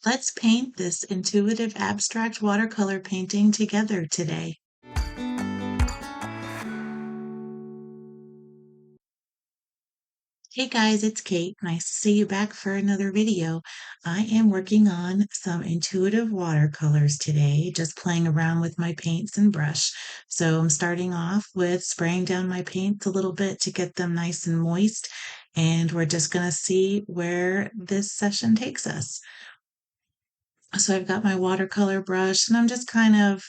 Let's paint this intuitive abstract watercolor painting together today. Hey guys, it's Kate. Nice to see you back for another video. I am working on some intuitive watercolors today, just playing around with my paints and brush. So I'm starting off with spraying down my paints a little bit to get them nice and moist, and we're just going to see where this session takes us. So I've got my watercolor brush and I'm just kind of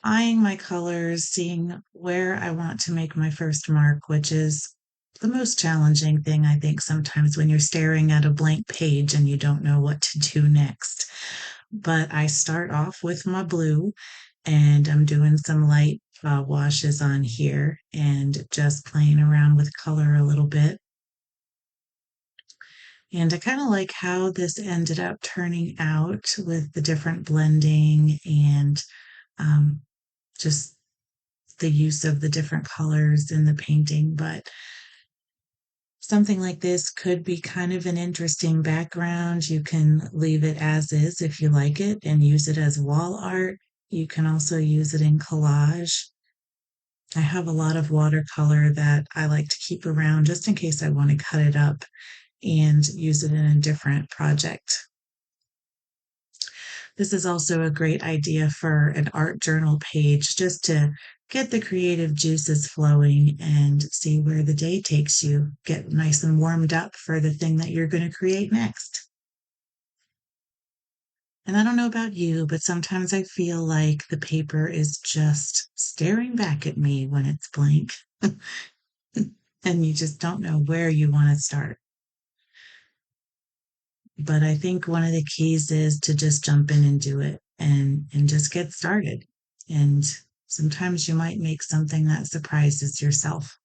eyeing my colors, seeing where I want to make my first mark, which is the most challenging thing, I think, sometimes when you're staring at a blank page and you don't know what to do next. But I start off with my blue and I'm doing some light washes on here and just playing around with color a little bit. And I kind of like how this ended up turning out with the different blending and um, just the use of the different colors in the painting. But something like this could be kind of an interesting background. You can leave it as is if you like it and use it as wall art. You can also use it in collage. I have a lot of watercolor that I like to keep around just in case I want to cut it up and use it in a different project. This is also a great idea for an art journal page just to get the creative juices flowing and see where the day takes you. Get nice and warmed up for the thing that you're going to create next. And I don't know about you, but sometimes I feel like the paper is just staring back at me when it's blank. And you just don't know where you want to start. But I think one of the keys is to just jump in and do it and just get started. And sometimes you might make something that surprises yourself.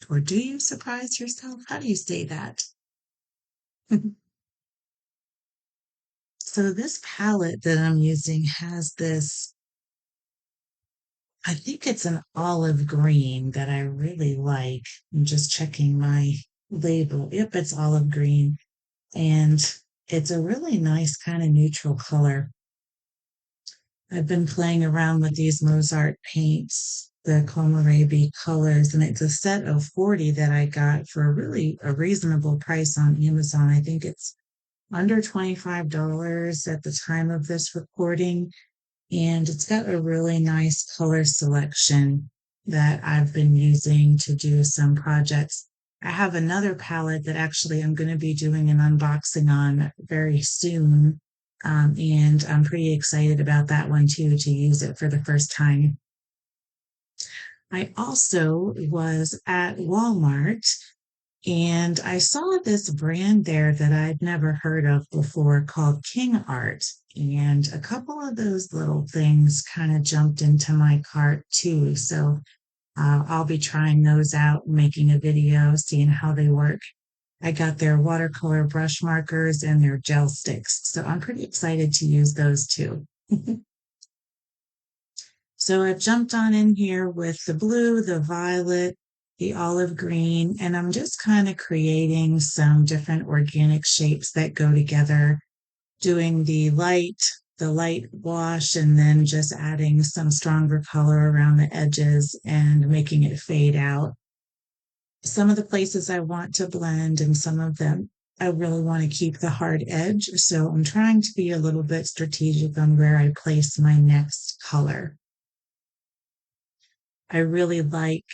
Or do you surprise yourself? How do you say that? So this palette that I'm using has this, I think it's an olive green that I really like. I'm just checking my label. Yep, it's olive green. And it's a really nice kind of neutral color. I've been playing around with these Mozart paints, the Kohlrabi colors, and it's a set of 40 that I got for really a reasonable price on Amazon. I think it's under $25 at the time of this recording, and it's got a really nice color selection that I've been using to do some projects. I have another palette that actually I'm going to be doing an unboxing on very soon. And I'm pretty excited about that one too, to use it for the first time. I also was at Walmart and I saw this brand there that I'd never heard of before called King Art. And a couple of those little things kind of jumped into my cart too. So I'll be trying those out, making a video, seeing how they work. I got their watercolor brush markers and their gel sticks. So I'm pretty excited to use those too. So I've jumped on in here with the blue, the violet, the olive green, and I'm just kind of creating some different organic shapes that go together, doing the light wash, and then just adding some stronger color around the edges and making it fade out. Some of the places I want to blend and some of them I really want to keep the hard edge. So I'm trying to be a little bit strategic on where I place my next color. I really like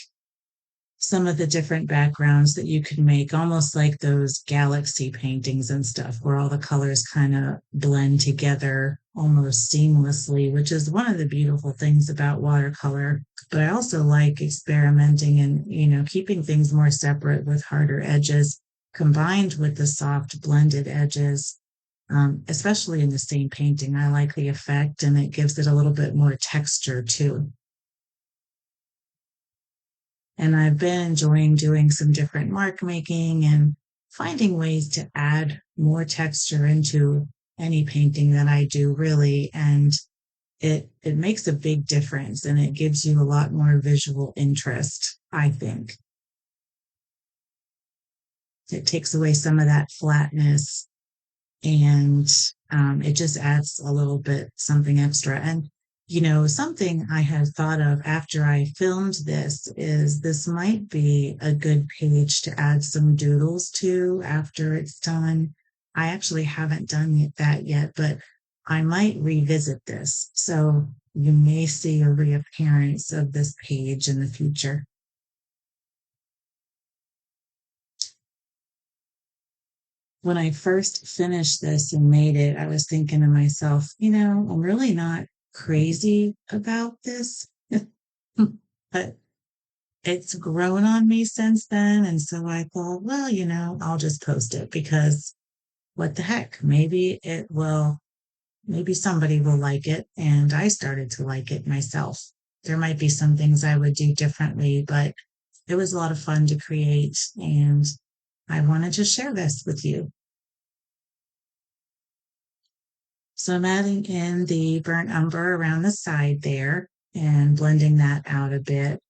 some of the different backgrounds that you can make, almost like those galaxy paintings and stuff, where all the colors kind of blend together almost seamlessly, which is one of the beautiful things about watercolor. But I also like experimenting and, keeping things more separate with harder edges combined with the soft blended edges. Especially in the same painting, I like the effect and it gives it a little bit more texture too. And I've been enjoying doing some different mark making and finding ways to add more texture into any painting that I do, really. And it makes a big difference and it gives you a lot more visual interest, I think. It takes away some of that flatness and it just adds a little bit something extra. And something I had thought of after I filmed this is this might be a good page to add some doodles to after it's done. I actually haven't done that yet, but I might revisit this. So you may see a reappearance of this page in the future. When I first finished this and made it, I was thinking to myself, I'm really not crazy about this, but it's grown on me since then. And so I thought, well, I'll just post it because what the heck? Maybe somebody will like it. And I started to like it myself. There might be some things I would do differently, but it was a lot of fun to create. And I wanted to share this with you. So I'm adding in the burnt umber around the side there and blending that out a bit.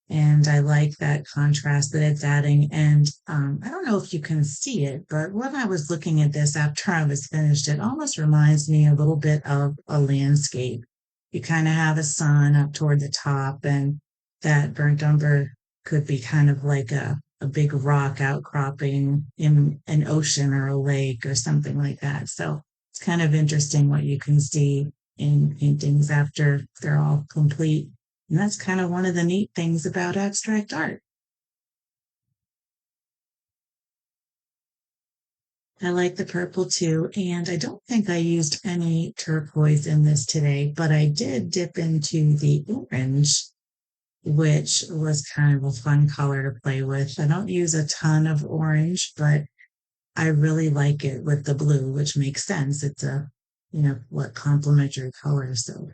And I like that contrast that it's adding. And I don't know if you can see it, but when I was looking at this after I was finished, it almost reminds me a little bit of a landscape. You kind of have a sun up toward the top, and that burnt umber could be kind of like a big rock outcropping in an ocean or a lake or something like that. So it's kind of interesting what you can see in paintings after they're all complete. And that's kind of one of the neat things about abstract art. I like the purple too, and I don't think I used any turquoise in this today, but I did dip into the orange, which was kind of a fun color to play with. I don't use a ton of orange, but I really like it with the blue, which makes sense. It's what complementary color. So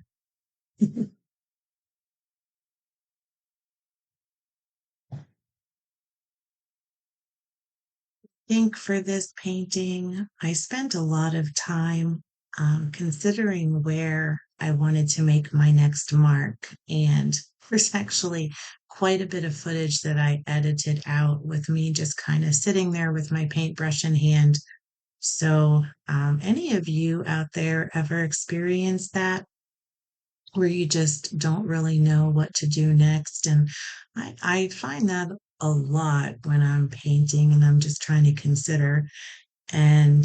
think for this painting, I spent a lot of time considering where I wanted to make my next mark. And there's actually quite a bit of footage that I edited out with me just kind of sitting there with my paintbrush in hand. So, any of you out there ever experienced that? Where you just don't really know what to do next. And I find that a lot when I'm painting and I'm just trying to consider, and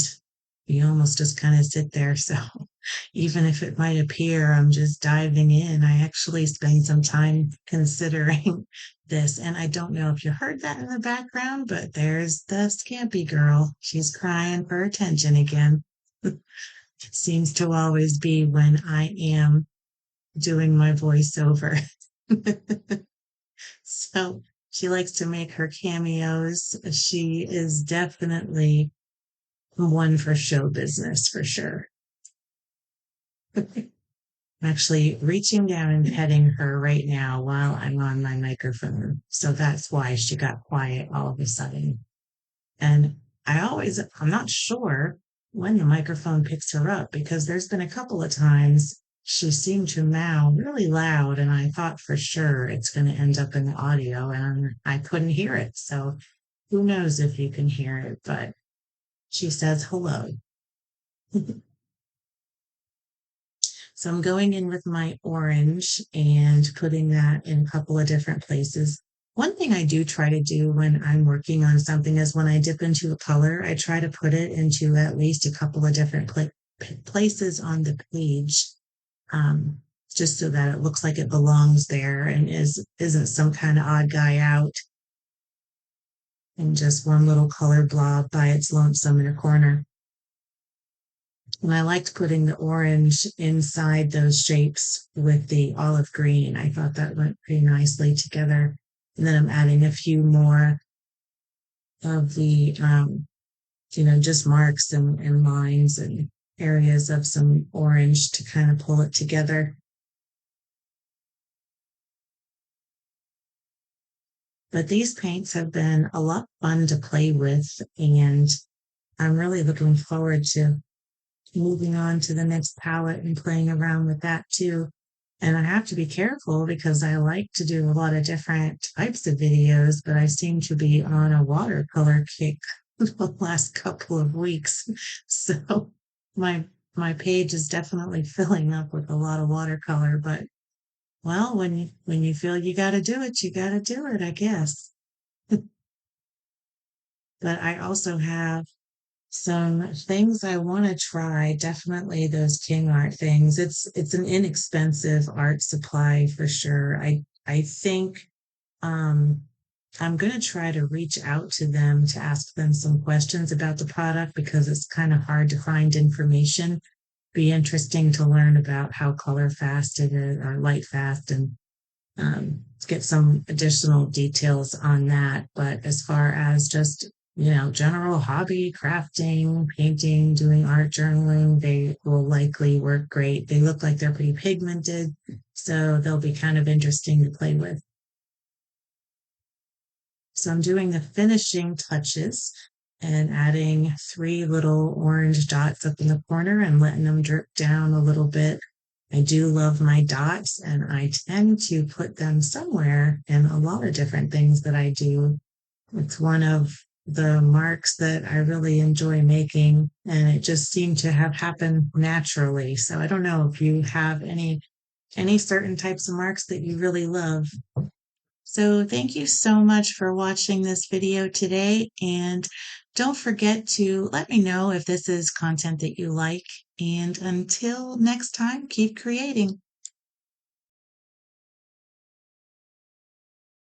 you almost just kind of sit there. So even if it might appear I'm just diving in, I actually spend some time considering this. And I don't know if you heard that in the background, but there's the Scampy girl. She's crying for attention again. Seems to always be when I am doing my voiceover. So she likes to make her cameos. She is definitely one for show business for sure. I'm actually reaching down and petting her right now while I'm on my microphone. So that's why she got quiet all of a sudden. And I'm not sure when the microphone picks her up because there's been a couple of times she seemed to meow really loud, and I thought for sure it's going to end up in the audio, and I couldn't hear it. So who knows if you can hear it, but she says hello. So I'm going in with my orange and putting that in a couple of different places. One thing I do try to do when I'm working on something is when I dip into a color, I try to put it into at least a couple of different places on the page, um, just so that it looks like it belongs there and isn't some kind of odd guy out and just one little color blob by its lonesome in a corner. And I liked putting the orange inside those shapes with the olive green. I thought that went pretty nicely together. And then I'm adding a few more of the, just marks and lines and areas of some orange to kind of pull it together. But these paints have been a lot of fun to play with, and I'm really looking forward to moving on to the next palette and playing around with that too. And I have to be careful because I like to do a lot of different types of videos, but I seem to be on a watercolor kick the last couple of weeks. So my my page is definitely filling up with a lot of watercolor, but well, when you feel you got to do it, you got to do it, I guess. But I also have some things I want to try. Definitely those King art things. It's an inexpensive art supply for sure. I think um I'm going to try to reach out to them to ask them some questions about the product because it's kind of hard to find information. Be interesting to learn about how color fast it is or light fast and get some additional details on that. But as far as just, general hobby, crafting, painting, doing art journaling, they will likely work great. They look like they're pretty pigmented, so they'll be kind of interesting to play with. So I'm doing the finishing touches and adding three little orange dots up in the corner and letting them drip down a little bit. I do love my dots and I tend to put them somewhere in a lot of different things that I do. It's one of the marks that I really enjoy making, and it just seemed to have happened naturally. So I don't know if you have any certain types of marks that you really love. So thank you so much for watching this video today. And don't forget to let me know if this is content that you like. And until next time, keep creating.